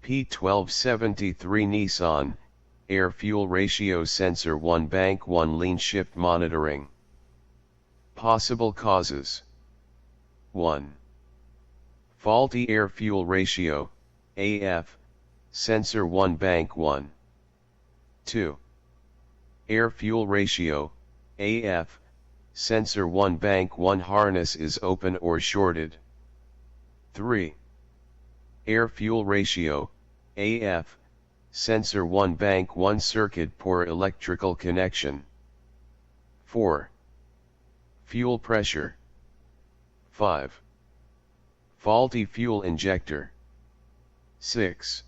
P1273 Nissan, Air-Fuel Ratio Sensor 1 Bank 1 Lean Shift Monitoring. Possible causes: 1. Faulty air-fuel ratio, AF, Sensor 1 Bank 1. 2. Air-fuel ratio, AF, Sensor 1 Bank 1 harness is open or shorted. 3. Air-fuel ratio, AF, Sensor 1 Bank 1 circuit poor electrical connection. 4. Fuel pressure. 5. Faulty fuel injector. 6.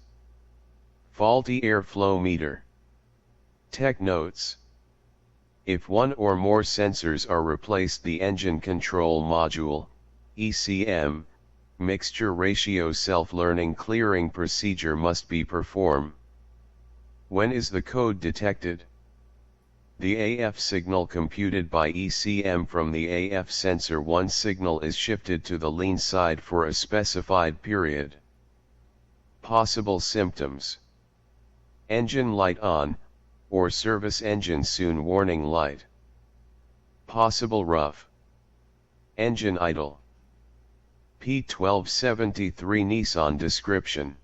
Faulty airflow meter. Tech notes: if one or more sensors are replaced, the engine control module, ECM, mixture ratio self-learning clearing procedure must be performed. When is the code detected? The AF signal computed by ECM from the AF sensor 1 signal is shifted to the lean side for a specified period. Possible symptoms: engine light on, or service engine soon warning light. Possible rough engine idle. P1273 Nissan description: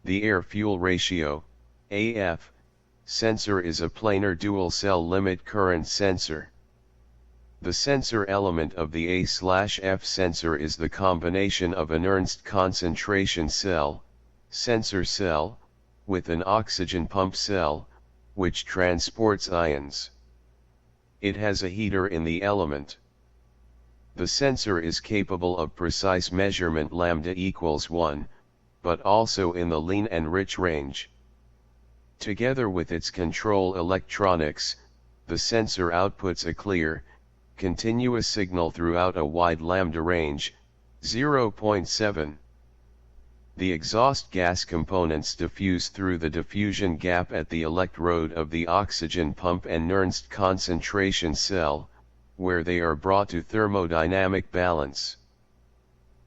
the air-fuel ratio, AF, sensor is a planar dual-cell limit current sensor. The sensor element of the A/F sensor is the combination of an Ernst concentration cell, sensor cell, with an oxygen pump cell, which transports ions. It has a heater in the element. The sensor is capable of precise measurement lambda equals 1, but also in the lean and rich range. Together with its control electronics, the sensor outputs a clear, continuous signal throughout a wide lambda range, 0.7. The exhaust gas components diffuse through the diffusion gap at the electrode of the oxygen pump and Nernst concentration cell, where they are brought to thermodynamic balance.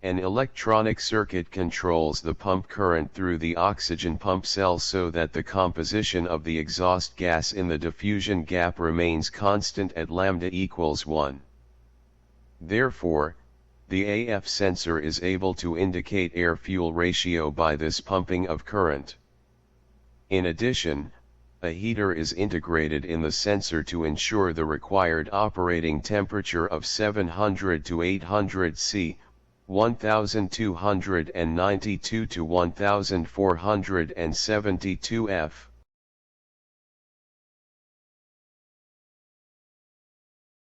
An electronic circuit controls the pump current through the oxygen pump cell so that the composition of the exhaust gas in the diffusion gap remains constant at lambda equals 1. Therefore, the AF sensor is able to indicate air-fuel ratio by this pumping of current. In addition, a heater is integrated in the sensor to ensure the required operating temperature of 700 to 800 C, 1292 to 1472 F.